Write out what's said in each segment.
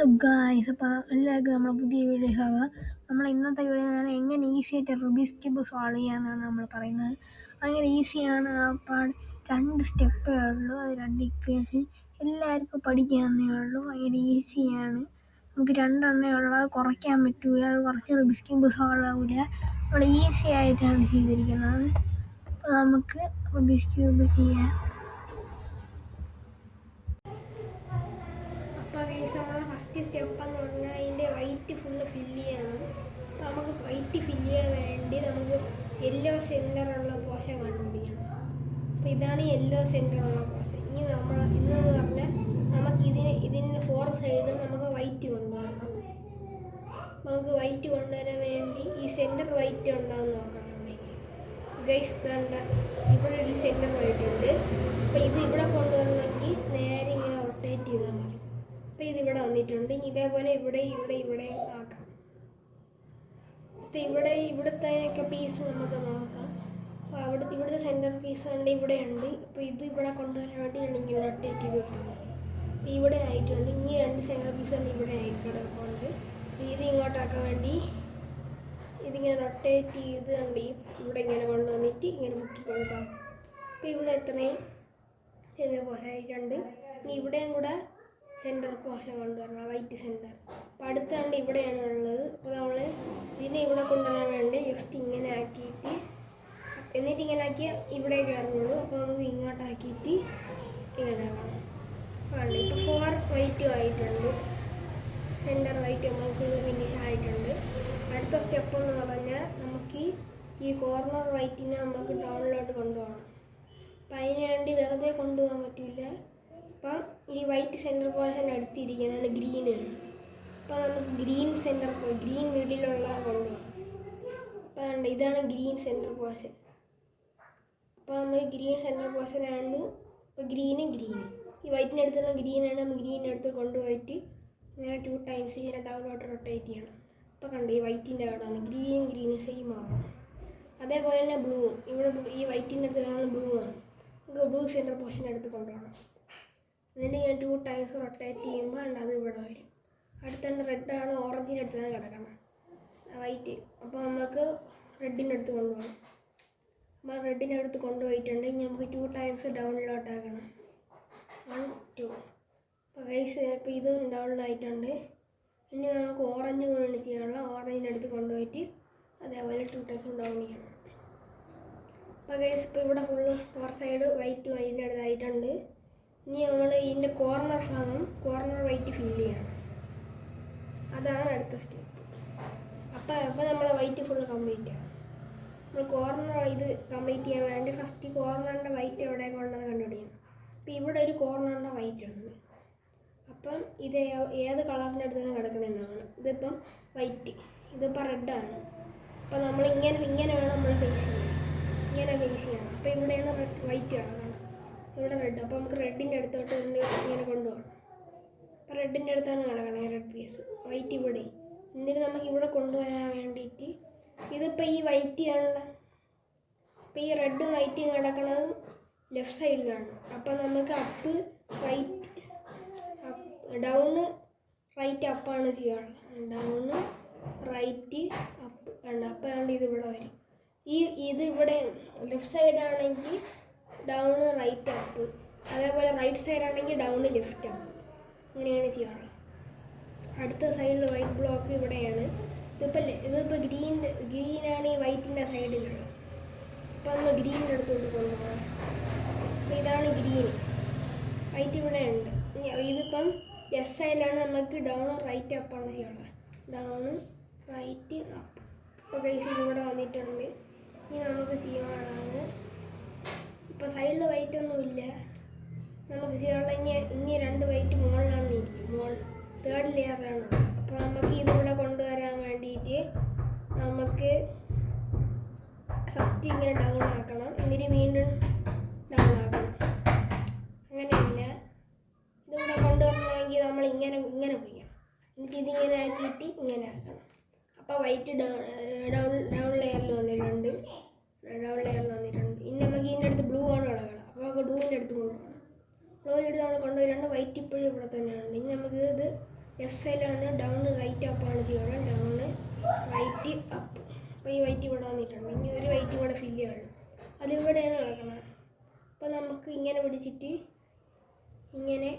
Guys, അപ്പോൾ എല്ലാവർക്കും നമ്മുടെ പുതിയ വീഡിയോ ആവാം. നമ്മൾ ഇന്നത്തെ വീഡിയോ എങ്ങനെ ഈസി ആയിട്ട് റുബിക്സ് ക്യൂബ് സോൾവ് ചെയ്യാമെന്നാണ് നമ്മൾ പറയുന്നത്. ഭയങ്കര ഈസിയാണ്. അപ്പോൾ 2 സ്റ്റെപ്പേ ഉള്ളൂ. അത് 2 ഇക്വേഷൻ എല്ലാവർക്കും പഠിക്കാവുന്നേ ഉള്ളൂ. ഭയങ്കര ഈസിയാണ്. നമുക്ക് 2 എണ്ണേ ഉള്ളത്, കുറയ്ക്കാൻ പറ്റൂല. അത് കുറച്ച് റുബിക്സ് ക്യൂബ് സോൾവ് ആവില്ല. നമ്മൾ ഈസി ആയിട്ടാണ് ചെയ്തിരിക്കുന്നത്. അപ്പോൾ നമുക്ക് റുബിക്സ് ക്യൂബ് ചെയ്യാം. അപ്പോൾ നമ്മുടെ ഫസ്റ്റ് സ്റ്റെപ്പ് എന്ന് പറഞ്ഞാൽ അതിൻ്റെ വൈറ്റ് ഫുള്ള് ഫില്ല് ചെയ്യണം. അപ്പോൾ നമുക്ക് വൈറ്റ് ഫില്ല് ചെയ്യാൻ വേണ്ടി നമുക്ക് യെല്ലോ സെൻറ്ററുള്ള പോർഷൻ കണ്ടുപിടിക്കണം. അപ്പോൾ ഇതാണ് യെല്ലോ സെൻറ്ററുള്ള പോർഷൻ. ഇന്നെന്ന് പറഞ്ഞാൽ നമുക്ക് ഇതിന് 4 സൈഡും നമുക്ക് വൈറ്റ് കൊണ്ടുവരണം. നമുക്ക് വൈറ്റ് കൊണ്ടുവരാൻ വേണ്ടി ഈ സെൻറ്റർ വൈറ്റ് ഉണ്ടാകുന്ന നോക്കണമെങ്കിൽ ഗൈസ് കണ്ട ഇവിടെ ഒരു സെൻറ്റർ വൈറ്റ് ഉണ്ട്. അപ്പോൾ ഇത് ഇവിടെ കൊണ്ടുവരണമെങ്കിൽ നേരെ ഇങ്ങനെ റൊട്ടേറ്റ് ചെയ്താൽ മതി. അപ്പോൾ ഇതിവിടെ വന്നിട്ടുണ്ട്. ഇതേപോലെ ഇവിടെ ആക്കാം. അപ്പോൾ ഇവിടുത്തെ പീസ് നമുക്ക് നോക്കാം. അപ്പോൾ ഇവിടുത്തെ സെൻറ്റർ പീസ് ഉണ്ട്, ഇവിടെയുണ്ട്. ഇപ്പോൾ ഇത് ഇവിടെ കൊണ്ടുവരാൻ വേണ്ടി ഇങ്ങനെ റൊട്ടേറ്റ് ചെയ്ത് കൊടുക്കണം. അപ്പോൾ ഇവിടെ ആയിട്ടുണ്ട്. ഇനി 2 സെൻറ്റർ പീസ് ഉണ്ട്, ഇവിടെ ആയിട്ടുണ്ട്. ഇത് ഇങ്ങോട്ടാക്കാൻ വേണ്ടി ഇതിങ്ങനെ റൊട്ടേറ്റ് ചെയ്ത് കണ്ട് ഇവിടെ ഇങ്ങനെ കൊണ്ടുവന്നിട്ട് ഇങ്ങനെ മുക്കി കൊടുക്കാം. അപ്പോൾ ഇവിടെ എത്രയും സെൻറ്റർ പോർഷൻ ആയിട്ടുണ്ട്. ഇനി ഇവിടെയും കൂടെ സെൻറ്റർ പോർഷൻ കൊണ്ടുവരണം, വൈറ്റ് സെൻറ്റർ. അപ്പോൾ അടുത്ത കണ്ട് ഇവിടെയാണ് ഉള്ളത്. അപ്പോൾ നമ്മൾ ഇതിനെ ഇവിടെ കൊണ്ടുവരാൻ വേണ്ടി ജസ്റ്റ് ഇങ്ങനെ ആക്കിയിട്ട് എന്നിട്ട് ഇങ്ങനെ ആക്കിയാൽ ഇവിടെ കയറുള്ളൂ. അപ്പോൾ നമുക്ക് ഇങ്ങോട്ടാക്കിയിട്ട് ഇങ്ങനെ ആക്കണം. കണ്ട് ഇപ്പോൾ 4 വൈറ്റും ആയിട്ടുണ്ട്. സെൻറ്റർ വൈറ്റ് നമുക്ക് ഫിനിഷ് ആയിട്ടുണ്ട്. അടുത്ത സ്റ്റെപ്പ് എന്ന് പറഞ്ഞാൽ നമുക്ക് ഈ കോർണർ വൈറ്റിനെ നമുക്ക് ഡൗണിലോട്ട് കൊണ്ടുപോകണം. അപ്പോൾ അതിന് വേണ്ടി വെറുതെ കൊണ്ടുപോകാൻ പറ്റില്ല. അപ്പം ഈ വൈറ്റ് സെൻറ്റർ പോർഷൻ അടുത്തിരിക്കുന്നതാണ് ഗ്രീനാണ്. അപ്പോൾ നമുക്ക് ഗ്രീൻ മിഡിലുള്ള കൊണ്ടുപോകാം. അപ്പോൾ ഇതാണ് ഗ്രീൻ സെൻറ്റർ പോർഷൻ. അപ്പോൾ നമ്മൾ ഗ്രീൻ സെൻറ്റർ പോർഷൻ ആണ്. ഇപ്പോൾ ഗ്രീൻ ഈ വൈറ്റിൻ്റെ അടുത്തുള്ള ഗ്രീനാണ്. നമ്മൾ ഗ്രീനെടുത്ത് കൊണ്ടുപോയിട്ട് ഇങ്ങനെ 2 ടൈംസ് ഇങ്ങനെ ഡൗണിലോട്ട് റൊട്ടേറ്റ് ചെയ്യണം. അപ്പോൾ കണ്ട് ഈ വൈറ്റിൻ്റെ അവിടെയാണ് ഗ്രീനും സെയിം ആവണം. അതേപോലെ തന്നെ ബ്ലൂ ഈ വൈറ്റിൻ്റെ അടുത്ത് കാണുന്ന ബ്ലൂ ആണ്. നമുക്ക് ബ്ലൂ സെൻറ്റർ പോർഷൻ എടുത്ത് കൊണ്ടുപോകണം. എന്നിട്ട് ഞാൻ 2 ടൈംസ് റൊട്ടേറ്റ് ചെയ്യുമ്പോൾ അത് ഇവിടെ വരും. അടുത്തുണ്ട് റെഡാണ്, ഓറഞ്ചിൻ്റെ അടുത്താണ് കിടക്കണം വൈറ്റ്. അപ്പോൾ നമുക്ക് റെഡിൻ്റെ അടുത്ത് കൊണ്ടുപോകണം. നമ്മൾ റെഡിൻ്റെ അടുത്ത് കൊണ്ടുപോയിട്ടുണ്ട്. ഇനി നമുക്ക് 2 ടൈംസ് ഡൗണിലോട്ടാക്കണം. 1 2. അപ്പോൾ ഗൈസ് ഇപ്പോൾ ഇതും ഡൗണിലായിട്ടുണ്ട്. ഇനി നമുക്ക് ഓറഞ്ച് കൊണ്ട് ചെയ്യാനുള്ള ഓറഞ്ചിൻ്റെ അടുത്ത് കൊണ്ടുപോയിട്ട് അതേപോലെ 2 ടൈംസ് ഡൗൺ ചെയ്യണം. അപ്പോൾ ഗൈസ് ഇപ്പോൾ ഇവിടെ ഫുള്ള് 4 സൈഡ് വൈറ്റ് അതിൻ്റെ അടുത്തായിട്ടുണ്ട്. ഇനി നമ്മൾ ഇതിൻ്റെ കോർണർ വൈറ്റ് ഫില്ല് ചെയ്യണം. അതാണ് അടുത്ത സ്റ്റെപ്പ്. അപ്പോൾ നമ്മൾ വൈറ്റ് ഫുള്ള് കംപ്ലീറ്റ് ആകും. നമ്മൾ കോർണർ ഇത് കംപ്ലീറ്റ് ചെയ്യാൻ വേണ്ടി ഫസ്റ്റ് കോർണറിൻ്റെ വൈറ്റ് എവിടെ കൊണ്ടെന്ന് കണ്ടുപിടിക്കണം. അപ്പോൾ ഇവിടെ ഒരു കോർണറിൻ്റെ വൈറ്റ് ഉണ്ട്. അപ്പം ഇത് ഏത് കളറിൻ്റെ അടുത്താണ് കിടക്കണമെന്നാണ്. ഇതിപ്പം വൈറ്റ്, ഇതിപ്പോൾ റെഡാണ്. അപ്പോൾ നമ്മൾ ഇങ്ങനെ വേണം നമ്മൾ ഫേസ് ചെയ്യാൻ. അപ്പോൾ ഇവിടെയാണ് വൈറ്റ് കളറാണ്, ഇവിടെ റെഡ്. അപ്പോൾ നമുക്ക് റെഡിൻ്റെ അടുത്തോട്ട് ഇങ്ങനെ കൊണ്ടുപോകണം. അപ്പോൾ റെഡിൻ്റെ അടുത്താണ് കിടക്കണേ റെഡ് പീസ്, വൈറ്റ് ഇവിടെ. എന്നിട്ട് നമുക്ക് ഇവിടെ കൊണ്ടുവരാൻ വേണ്ടിയിട്ട് ഇതിപ്പോൾ ഈ വൈറ്റ് കാണുന്ന ഇപ്പോൾ ഈ റെഡും വൈറ്റും കിടക്കുന്നത് ലെഫ്റ്റ് സൈഡിലാണ്. അപ്പോൾ നമുക്ക് അപ്പ് റൈറ്റ് ഡൗണ് റൈറ്റ് അപ്പാണ് ചെയ്യാറുള്ളത്. ഡൗണ് റൈറ്റ് അപ്പ് കണ്ട. അപ്പോൾ കണ്ട് ഇതിവിടെ വരും. ഇത് ഇവിടെ ലെഫ്റ്റ് സൈഡാണെങ്കിൽ ഡൗണ് റൈറ്റ് അപ്പ്, അതേപോലെ റൈറ്റ് സൈഡാണെങ്കിൽ ഡൗണ് ലെഫ്റ്റ് അപ്പ്. അങ്ങനെയാണ് ചെയ്യാറുള്ളത്. അടുത്ത സൈഡിൽ വൈറ്റ് ബ്ലോക്ക് ഇവിടെയാണ്. ഇതിപ്പോൾ ഗ്രീനാണ് ഈ വൈറ്റിൻ്റെ സൈഡിലുള്ളത്. അപ്പോൾ നമ്മൾ ഗ്രീനിൻ്റെ അടുത്തോട്ട് കൊണ്ടുപോകാം. അപ്പോൾ ഇതാണ് ഗ്രീൻ, വൈറ്റ് ഇവിടെ ഉണ്ട്. ഇതിപ്പം ലെഫ്റ്റ് സൈഡിലാണ് നമുക്ക് ഡൗൺ റൈറ്റ് അപ്പാണ് ചെയ്യാറുള്ളത്. Down right up. അപ്പോൾ ഗൈസ് ഇവിടെ വന്നിട്ടുണ്ട്. ഇനി നമുക്ക് ചെയ്യാനുള്ളത് ഇപ്പോൾ സൈഡിൽ വൈറ്റ് ഒന്നുമില്ല. നമുക്ക് ചെയ്യാനുള്ള ഇനി 2 വൈറ്റ് മുകളിലാണ് ഇരിക്കും. 3rd ലെയറിലാണ്. അപ്പോൾ നമുക്ക് ഇതിവിടെ കൊണ്ടുവരാൻ വേണ്ടിയിട്ട് നമുക്ക് ഫസ്റ്റ് ഇങ്ങനെ ഡൗൺ ആക്കണം, എന്നിട്ട് വീണ്ടും ഡൗൺ ആക്കണം. അങ്ങനെയല്ല, ഇതിവിടെ കൊണ്ടുവരണമെങ്കിൽ നമ്മൾ ഇങ്ങനെ പിടിക്കണം. എന്നിട്ട് ഇതിങ്ങനെ ആക്കിയിട്ട് ഇങ്ങനെ ആക്കണം. അപ്പോൾ വൈറ്റ് ഡൗൺ ലെയറിൽ വന്നിട്ടുണ്ട്. ഇനി നമുക്ക് ഇതിൻ്റെ അടുത്ത് ബ്ലൂ ആണ് കിടക്കണം. അപ്പോൾ നമുക്ക് ബ്ലൂവിൻ്റെ അടുത്ത് കൊണ്ടുപോകണം. ബ്ലൂവിൻ്റെ അടുത്ത് നമ്മൾ കൊണ്ടുപോയി വൈറ്റ് ഇപ്പോഴും ഇവിടെ തന്നെയാണ്. ഇനി നമുക്ക് ഇത് ലെഫ്റ്റ് സൈഡിലാണ് ഡൗൺ റൈറ്റ് അപ്പാണ് ചെയ്യണം. Down right up. അപ്പോൾ ഈ വൈറ്റ് ഇവിടെ വന്നിട്ടുണ്ട്. ഇനി ഒരു വൈറ്റ് കൂടെ ഫില്ല് ചെയ്യണം. അതിവിടെയാണ് കിടക്കുന്നത്. അപ്പോൾ നമുക്ക് ഇങ്ങനെ പിടിച്ചിട്ട് ഇങ്ങനെ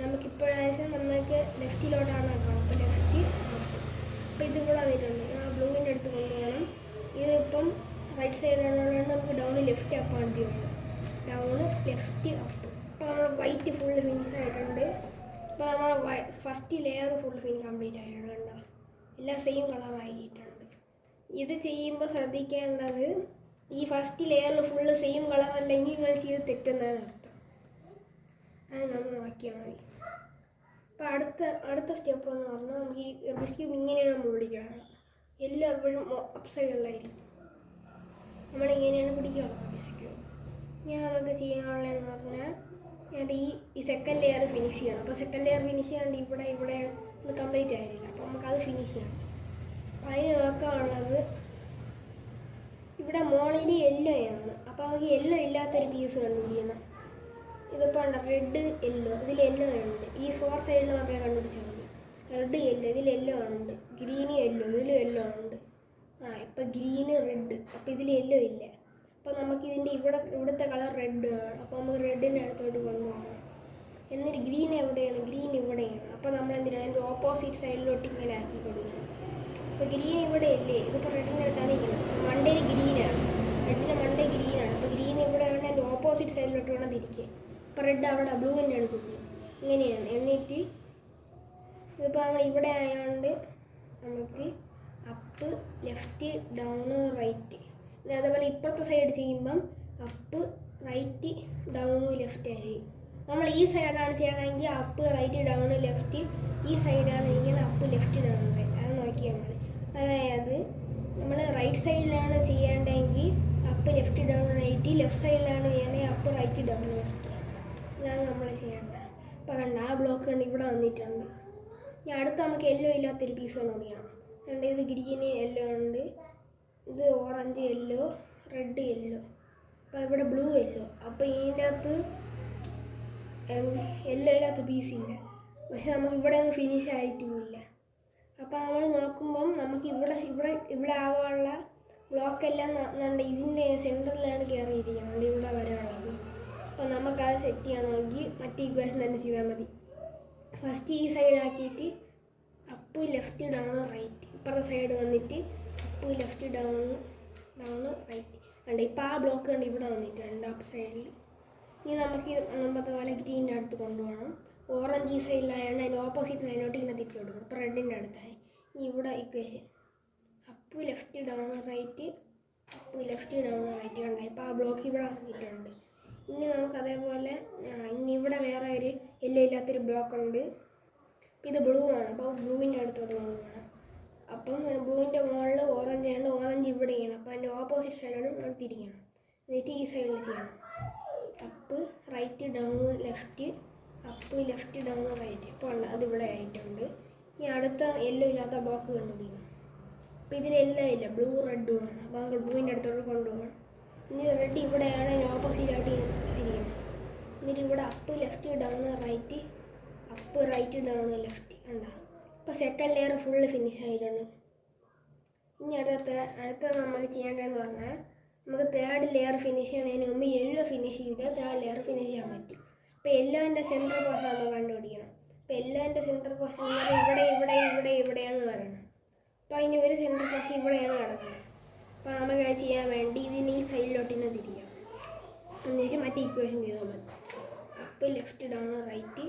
നമുക്കിപ്പോഴാവശ്യം നമുക്ക് ലെഫ്റ്റിലോട്ടാണ് ആക്കണം. അപ്പോൾ ലെഫ്റ്റ് അപ്പ്. അപ്പോൾ ഇതിവിടെ വന്നിട്ടുണ്ട്. ആ ബ്ലൂവിൻ്റെ അടുത്ത് കൊണ്ടുപോകണം. ഇതിപ്പം റൈറ്റ് സൈഡിലാണെങ്കിൽ നമുക്ക് ഡൗൺ ലെഫ്റ്റ് അപ്പാണ് ചെയ്യണം. Down left up. അപ്പോൾ നമ്മൾ വൈറ്റ് ഫുള്ള് ഫിനിഷ് ആയിട്ടുണ്ട്. അപ്പോൾ നമ്മൾ ഫസ്റ്റ് ലെയർ ഫുൾ കംപ്ലീറ്റ് ആയിട്ടുണ്ട്. കണ്ടോ, എല്ലാം സെയിം കളറായിട്ടുണ്ട്. ഇത് ചെയ്യുമ്പോൾ ശ്രദ്ധിക്കേണ്ടത് ഈ ഫസ്റ്റ് ലെയറിൽ ഫുള്ള് സെയിം കളർ അല്ലെങ്കിൽ നിങ്ങൾ ചെയ്ത് തെറ്റുന്നതാണ് അർത്ഥം. അത് നമ്മൾ നോക്കിയാൽ മതി. അപ്പോൾ അടുത്ത സ്റ്റെപ്പ് എന്ന് പറഞ്ഞാൽ നമുക്ക് ഈ റബ്ബിഷ് ക്യൂബ് ഇങ്ങനെയാണ് നമ്മൾ പിടിക്കണം. എല്ലാം എപ്പോഴും അപ്സൈഡിലായിരിക്കും. നമ്മളിങ്ങനെയാണ് പിടിക്കണം റബ്ബിഷ് ക്യൂബ്. ഞാൻ നമുക്ക് ചെയ്യാനുള്ളതെന്ന് പറഞ്ഞാൽ ഈ സെക്കൻഡ് ലെയർ ഫിനിഷ് ചെയ്യണം. അപ്പോൾ സെക്കൻഡ് ലെയർ ഫിനിഷ് ചെയ്യാണ്ട് ഇവിടെ ഇത് കംപ്ലീറ്റ് ആയില്ല. അപ്പോൾ നമുക്കത് ഫിനിഷ് ചെയ്യണം. അപ്പോൾ അതിന് നോക്കാനുള്ളത് ഇവിടെ മോളിൽ യെല്ലോ ആണ്. അപ്പോൾ നമുക്ക് യെല്ലോ ഇല്ലാത്തൊരു പീസ് കണ്ടുപിടിക്കണം. ഇതിപ്പോൾ ഉണ്ട് റെഡ് യെല്ലോ, ഇതിൽ യെല്ലോ ഉണ്ട്. ഈ 4 സൈഡിൽ മാത്രമേ കണ്ടുപിടിച്ചാൽ മതി. റെഡ് യെല്ലോ, ഇതിൽ യെല്ലോ ഉണ്ട്. ഗ്രീന് യെല്ലോ, ഇതിൽ യെല്ലോ ഉണ്ട്. ഇപ്പോൾ ഗ്രീന് റെഡ്, അപ്പോൾ ഇതിൽ യെല്ലോ ഇല്ല. അപ്പോൾ നമുക്ക് ഇവിടുത്തെ കളർ റെഡ് ആണ്. അപ്പോൾ നമുക്ക് റെഡിൻ്റെ അടുത്തോട്ട് കൊണ്ടുപോകണം. എന്നിട്ട് ഗ്രീൻ എവിടെയാണ്? ഗ്രീൻ ഇവിടെയാണ്. അപ്പോൾ നമ്മൾ എന്തിനാണ് അതിൻ്റെ ഓപ്പോസിറ്റ് സൈഡിലോട്ട് ഇങ്ങനെ ആക്കി കൊടുക്കണം. അപ്പോൾ ഗ്രീൻ ഇവിടെ അല്ലേ, ഇതിപ്പോൾ റെഡിൻ്റെ അടുത്താണ് ഇരിക്കുന്നത്. മണ്ടയിൽ ഗ്രീനാണ്, റെഡിൻ്റെ മണ്ടേ ഗ്രീനാണ്. അപ്പോൾ ഗ്രീൻ ഇവിടെ വേണം അതിൻ്റെ ഓപ്പോസിറ്റ് സൈഡിലോട്ട് വേണം തിരിക്കുക. അപ്പോൾ റെഡ് അവിടെ ബ്ലൂവിൻ്റെ അടുത്ത് പോകും. ഇങ്ങനെയാണ്. എന്നിട്ട് ഇതിപ്പോൾ നമ്മൾ ഇവിടെ ആയതുകൊണ്ട് നമുക്ക് അപ്പ് ലെഫ്റ്റ് ഡൗൺ റൈറ്റ്. അതേപോലെ ഇപ്പുറത്തെ സൈഡ് ചെയ്യുമ്പം അപ്പ് റൈറ്റ് ഡൗൺ ലെഫ്റ്റ് ആയിരിക്കും. നമ്മൾ ഈ സൈഡാണ് ചെയ്യണമെങ്കിൽ അപ്പ് റൈറ്റ് ഡൗൺ ലെഫ്റ്റ്, ഈ സൈഡാണ് ഇങ്ങനെ അപ്പ് ലെഫ്റ്റ് ഡൗൺ റൈറ്റ്. അത് നോക്കിയാൽ മതി. അതായത് നമ്മൾ റൈറ്റ് സൈഡിലാണ് ചെയ്യേണ്ടതെങ്കിൽ up left down right, left സൈഡിലാണ് ചെയ്യേണ്ടത് അപ്പ് റൈറ്റ് ഡൗൺ ലെഫ്റ്റ്. ഇതാണ് നമ്മൾ ചെയ്യേണ്ടത്. അപ്പോൾ കണ്ട ആ ബ്ലോക്ക് കണ്ട് ഇവിടെ വന്നിട്ടുണ്ട്. ഇനി അടുത്ത് നമുക്ക് യെല്ലോ ഇല്ലാത്തൊരു പീസ് കണ്ടുപിടിക്കണം. കണ്ട് ഇത് ഗ്രീന് യെല്ലോ ഉണ്ട്, ഇത് ഓറഞ്ച് യെല്ലോ, റെഡ് യെല്ലോ, അപ്പോൾ ഇവിടെ ബ്ലൂ യെല്ലോ. അപ്പോൾ ഇതിൻ്റെ അകത്ത് യെല്ലോ ഇല്ലാത്ത പീസില്ല. പക്ഷെ നമുക്ക് ഇവിടെ ഒന്നും ഫിനിഷ് ആയിട്ടുമില്ല. അപ്പോൾ നമ്മൾ നോക്കുമ്പം നമുക്ക് ഇവിടെ ആവാനുള്ള ബ്ലോക്കെല്ലാം ഇതിൻ്റെ സെൻറ്ററിലാണ് കയറിയിരിക്കുന്നത്. ഇവിടെ വരാനുള്ളത്. അപ്പോൾ നമുക്കത് സെറ്റ് ചെയ്യണമെങ്കിൽ മറ്റേ ഇക്വേഷൻ തന്നെ ചെയ്താൽ മതി. ഫസ്റ്റ് ഈ സൈഡ് ആക്കിയിട്ട് അപ്പ് ലെഫ്റ്റ് ഡൗൺ റൈറ്റ്, ഇപ്പുറത്തെ സൈഡ് വന്നിട്ട് അപ്പ് ലെഫ്റ്റ് ഡൗൺ റൈറ്റ്. ഉണ്ട് ഇപ്പോൾ ആ ബ്ലോക്ക് കണ്ട് ഇവിടെ വന്നിട്ടുണ്ട് അപ്പ് സൈഡിൽ. ഇനി നമുക്ക് മുമ്പത്തെ പോലെ ഗ്രീനിൻ്റെ അടുത്ത് കൊണ്ടുപോകണം. ഓറഞ്ച് ഈ സൈഡിലായതുകൊണ്ട് അതിൻ്റെ ഓപ്പോസിറ്റ് സൈഡിലോട്ട് ഇങ്ങനെ തിരിച്ചു കൊടുക്കണം. ഇപ്പോൾ റെഡിൻ്റെ അടുത്തായി. ഇവിടെ equation up left down right, up left down right കണ്ടായി. ഇപ്പോൾ ആ ബ്ലോക്ക് ഇവിടെ വന്നിട്ടുണ്ട്. ഇനി നമുക്ക് അതേപോലെ ഇനി ഇവിടെ വേറെ ഒരു യെല്ലോ ഇല്ലാത്തൊരു ബ്ലോക്ക് ഉണ്ട്. ഇത് ബ്ലൂ ആണ്. അപ്പോൾ ബ്ലൂവിൻ്റെ അടുത്തോട്ട് കൊണ്ടുപോകണം. അപ്പം ബ്ലൂവിൻ്റെ മുകളിൽ ഓറഞ്ച് ആണ്, ഓറഞ്ച് ഇവിടെ ചെയ്യണം. അപ്പോൾ അതിൻ്റെ ഓപ്പോസിറ്റ് സൈഡിലോട്ട് നമ്മൾ തിരിക്കണം. എന്നിട്ട് ഈ സൈഡിൽ ചെയ്യണം. Up right down left, up left down right. അപ്പോൾ ഉണ്ട് അതിവിടെ ആയിട്ടുണ്ട്. ഇനി അടുത്ത യെല്ലോ ഇല്ലാത്ത ബ്ലോക്ക് കണ്ടുപിടിക്കണം. അപ്പോൾ ഇതിൽ യെല്ലോ ഇല്ല, ബ്ലൂ റെഡും ആണ്. അപ്പോൾ നമുക്ക് ബ്ലൂവിൻ്റെ അടുത്തോട്ട് കൊണ്ടുപോകണം. ഇനി റെഡ് ഇവിടെയാണ്, അതിന് ഓപ്പോസിറ്റായിട്ട് തിരിയണം. എന്നിട്ട് ഇവിടെ up left down right, up right down left. ഉണ്ടോ? ഇപ്പോൾ സെക്കൻഡ് ലെയർ ഫുള്ള് ഫിനിഷ് ആയിട്ടുണ്ട്. ഇനി അടുത്തത് നമുക്ക് ചെയ്യേണ്ടതെന്ന് പറഞ്ഞാൽ നമുക്ക് തേർഡ് ലെയർ ഫിനിഷ് ചെയ്യുന്നതിന് മുമ്പ് യെല്ലോ ഫിനിഷ് ചെയ്താൽ തേർഡ് ലെയർ ഫിനിഷ് ചെയ്യാൻ പറ്റും. അപ്പോൾ യെല്ലോൻ്റെ സെൻറ്റർ പോർഷൻ നമ്മൾ കണ്ടുപിടിക്കണം. അപ്പോൾ യെല്ലോൻ്റെ സെൻറ്റർ പോർഷൻ എന്ന് പറഞ്ഞാൽ ഇവിടെയാണ് പറയുന്നത്. അപ്പോൾ അതിന് ഒരു സെൻറ്റർ പോർഷൻ ഇവിടെയാണ് കിടക്കുന്നത്. അപ്പോൾ നമുക്ക് അത് ചെയ്യാൻ വേണ്ടി ഇതിന് ഈ സൈഡിലോട്ട് തന്നെ തിരിക്കാം. എന്നിട്ട് മറ്റേ ഇക്വേഷൻ ചെയ്താൽ മതി. Up left down right.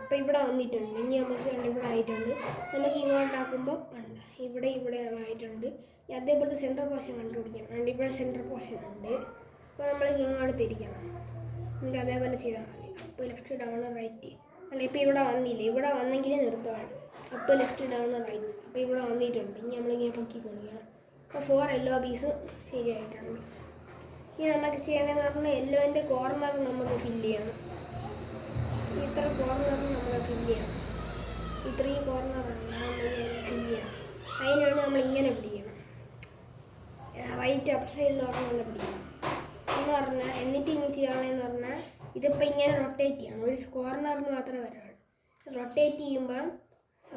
അപ്പോൾ ഇവിടെ വന്നിട്ടുണ്ട്. ഇനി നമുക്ക് ഇവിടെ ആയിട്ടുണ്ട്. നമുക്ക് ഇങ്ങോട്ടാക്കുമ്പോൾ ഉണ്ട് ഇവിടെ ആയിട്ടുണ്ട്. അതേപോലത്തെ സെൻറ്റർ പോർഷൻ കണ്ടുപിടിക്കണം. അതുകൊണ്ട് ഇവിടെ സെൻറ്റർ പോർഷൻ ഉണ്ട്. അപ്പോൾ നമ്മൾ ഇങ്ങോട്ട് തിരിക്കണം. എന്നിട്ട് അതേപോലെ ചെയ്താൽ മതി. Up left down right. അല്ല ഇപ്പോൾ ഇവിടെ വന്നില്ല, ഇവിടെ വന്നെങ്കിൽ നിർത്തുവാണ്. Up left down right. അപ്പോൾ ഇവിടെ വന്നിട്ടുണ്ട്. ഇനി നമ്മളിങ്ങനെ പൊക്കി കൊടുക്കണം. അപ്പോൾ 4 യെല്ലോ പീസ് ശരിയായിട്ടുണ്ട്. ഇനി നമുക്ക് ചെയ്യേണ്ടതെന്ന് പറഞ്ഞാൽ യെല്ലോൻ്റെ കോർണർ നമുക്ക് ഫില്ല് ചെയ്യണം. ഇത്ര കോർണർ നമ്മൾ ഫില്ല് ചെയ്യണം. ഇത്രയും കോർണറാണ് നമ്മൾ ഫില്ല് ചെയ്യണം. അതിനാണ് നമ്മൾ ഇങ്ങനെ പിടിക്കണം. റൈറ്റ് അപ്പ് സൈഡിൽ പറഞ്ഞാൽ പിടിക്കണം എന്ന് പറഞ്ഞാൽ. എന്നിട്ട് ഇനി ചെയ്യണമെന്ന് പറഞ്ഞാൽ ഇതിപ്പോൾ ഇങ്ങനെ റൊട്ടേറ്റ് ചെയ്യണം. ഒരു കോർണറിന് മാത്രമേ വരാവുള്ളൂ. റൊട്ടേറ്റ് ചെയ്യുമ്പം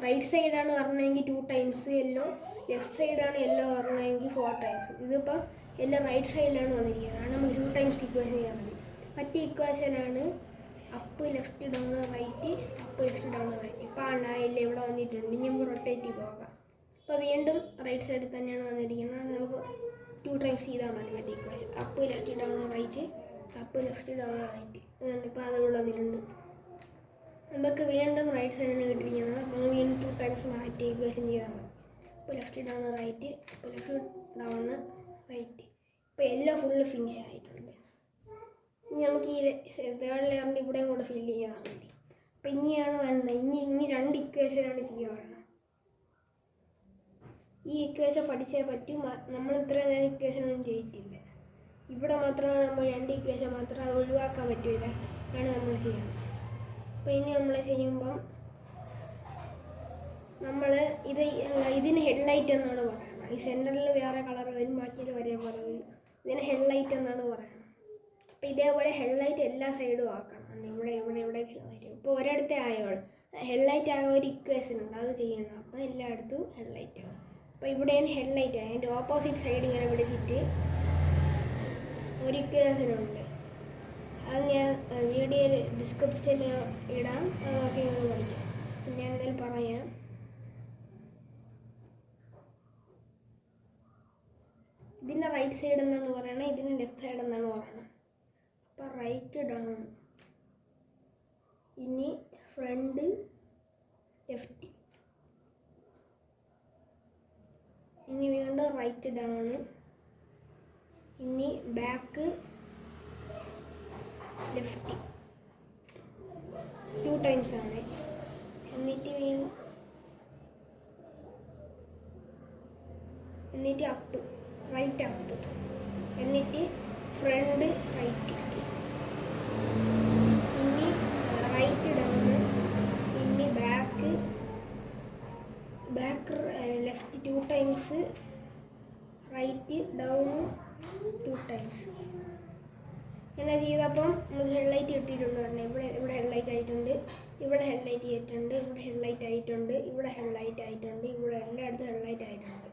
റൈറ്റ് സൈഡാണ് പറഞ്ഞതെങ്കിൽ 2 ടൈംസ് യെല്ലോ, ലെഫ്റ്റ് സൈഡാണ് യെല്ലോ പറഞ്ഞതെങ്കിൽ 4 ടൈംസ്. ഇതിപ്പോൾ യെല്ലോ റൈറ്റ് സൈഡിലാണ് വന്നിരിക്കുന്നത്, കാരണം നമുക്ക് 2 ടൈംസ് ഇക്വേഷൻ ചെയ്യാൻ മതി. മറ്റേ ഇക്വേഷനാണ് up left down right, up left down right. ഇപ്പോൾ ആയില്ല, ഇവിടെ വന്നിട്ടുണ്ട്. ഇനി നമുക്ക് റൊട്ടേറ്റ് ചെയ്ത് നോക്കാം. അപ്പോൾ വീണ്ടും റൈറ്റ് സൈഡിൽ തന്നെയാണ് വന്നിരിക്കുന്നത്, നമുക്ക് 2 ടൈംസ് ചെയ്താൽ മതി മറ്റേ equation. Up left down right, up left down right. ഇപ്പോൾ അതിവിടെ വന്നിട്ടുണ്ട്. നമുക്ക് വീണ്ടും റൈറ്റ് സൈഡിന് കിട്ടിയിരിക്കുന്നത്, അപ്പോൾ വീണ്ടും 2 ടൈംസ് മാറ്റി ഇക്വേഷൻ ചെയ്താൽ മതി. അപ്പോൾ ലെഫ്റ്റ് ഡൗൺ റൈറ്റ്, അപ്പോൾ ലെഫ്റ്റ് ഡൗൺ റൈറ്റ്. ഇപ്പോൾ എല്ലാം ഫുള്ള് ഫിനിഷ് ആയിട്ടുണ്ട്. ഇനി നമുക്ക് ഈ തേർഡ് ലെയറിൻ്റെ ഇവിടെയും കൂടെ ഫില്ല് ചെയ്യാൻ വേണ്ടി. അപ്പോൾ ഇനിയാണ് വരുന്നത്, ഇനി 2 ഇക്വേഷനാണ് ചെയ്യാനുള്ളത്. ഈ ഇക്വേഷൻ പഠിച്ചേ പറ്റും. നമ്മൾ ഇത്രയും നേരം ഇക്വേഷനൊന്നും ചെയ്തിട്ടില്ല. ഇവിടെ മാത്രമാണ് നമ്മൾ 2 ഇക്വേഷൻ മാത്രം, അത് ഒഴിവാക്കാൻ പറ്റില്ല, അതാണ് നമ്മൾ ചെയ്യുന്നത്. അപ്പോൾ ഇനി നമ്മൾ ചെയ്യുമ്പം നമ്മൾ ഇതിന് ഹെഡ്ലൈറ്റ് എന്നാണ് പറയുന്നത്. ഈ സെൻറ്ററിൽ വേറെ കളർ വരും, ബാക്കിയിൽ ഒരേപോലെ വരും. ഇതിന് ഹെഡ്ലൈറ്റ് എന്നാണ് പറയുന്നത്. അപ്പോൾ ഇതേപോലെ ഹെഡ്ലൈറ്റ് എല്ലാ സൈഡും ആക്കണം. ഇവിടെ ഇവിടെ ഇവിടെ ഹെഡ്ലൈറ്റ്. ഇപ്പോൾ ഒരിടത്തെ ആയോളൂ ഹെഡ്ലൈറ്റ് ആകാൻ ഒരു ഇക്വേഷൻ ഉണ്ട്, അത് ചെയ്യണം. അപ്പോൾ എല്ലായിടത്തും ഹെഡ്ലൈറ്റ് ആകും. അപ്പോൾ ഇവിടെയാണ് ഹെഡ്ലൈറ്റ്. അതിൻ്റെ ഓപ്പോസിറ്റ് സൈഡ് ഇങ്ങനെ പിടിച്ചിട്ട് ഒരു ഇക്വേഷനുണ്ട്, അത് ഞാൻ വീഡിയോയിൽ ഡിസ്ക്രിപ്ഷനിൽ ഇടാം, അതൊക്കെ ഒന്ന് പഠിക്കാം. ഞാൻ എന്തായാലും പറയാം. ഇതിൻ്റെ റൈറ്റ് സൈഡ് എന്നാണ് പറയണത്, ഇതിൻ്റെ ലെഫ്റ്റ് സൈഡ് എന്നാണ് പറയണത്. അപ്പോൾ റൈറ്റ് ഡൗൺ, ഇനി ഫ്രണ്ട് ലെഫ്റ്റ്, ഇനി വീണ്ടും റൈറ്റ് ഡൗൺ, ഇനി ബാക്ക് ലെഫ്റ്റ് 2 ടൈംസ് ആണ്. എന്നിട്ട് അപ്പ് റൈറ്റ് അപ്പ്, എന്നിട്ട് ഫ്രണ്ട് റൈറ്റ്, ഇനി റൈറ്റ് ഡൗൺ, ഇനി back left 2 times, right down 2 times. ഇങ്ങനെ ചെയ്തപ്പം നമുക്ക് ഹെഡ്ലൈറ്റ് കിട്ടിയിട്ടുണ്ട്. പറഞ്ഞാൽ ഇവിടെ ഹെഡ്ലൈറ്റ് ആയിട്ടുണ്ട്, ഇവിടെ ഹെഡ്ലൈറ്റ് ചെയ്തിട്ടുണ്ട്, ഇവിടെ ഹെഡ്ലൈറ്റ് ആയിട്ടുണ്ട്, ഇവിടെ ഹെഡ്ലൈറ്റ് ആയിട്ടുണ്ട്, ഇവിടെ എല്ലായിടത്തും ഹെഡ്ലൈറ്റ് ആയിട്ടുണ്ട്.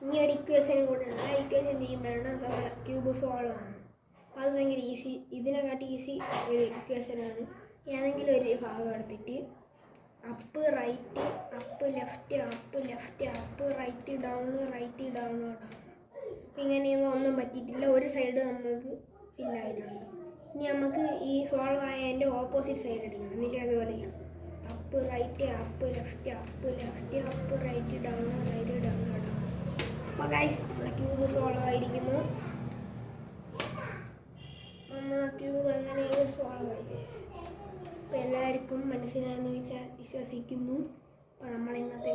ഇനി ഒരു ഇക്വേഷനും കൂടെ ഉണ്ട്. ആ ഇക്വേഷൻ ചെയ്യുമ്പോഴാണ് ക്യൂബ് സോൾവ് ആണ്. അത് ഭയങ്കര ഈസി, ഇതിനെക്കാട്ടി ഈസി ഒരു ഇക്വേഷനാണ്. ഏതെങ്കിലും ഒരു ഭാഗം എടുത്തിട്ട് up right, up left, up left, up right down, right down down. ഇങ്ങനെ ഒന്നും പറ്റിയിട്ടില്ല, ഒരു സൈഡ് നമുക്ക് ഫില്ലായിട്ടുണ്ട്. ഇനി നമുക്ക് ഈ സോൾവ് ആയതിൻ്റെ ഓപ്പോസിറ്റ് സൈഡ് എടുക്കണം. എന്നിട്ട് അതുപോലെ ചെയ്യണം. Up right, up left, up left, up right down, right down down. അപ്പോൾ ഗൈസ് നമ്മുടെ ക്യൂബ് സോൾവ് ആയിരിക്കുന്നു. നമ്മുടെ ക്യൂബ് അങ്ങനെ സോൾവ് ആയി ഗൈസ്. അപ്പോൾ എല്ലാവർക്കും മനസ്സിലായെന്ന് വിശ്വസിക്കുന്നു. അപ്പോൾ നമ്മൾ ഇന്നത്തെ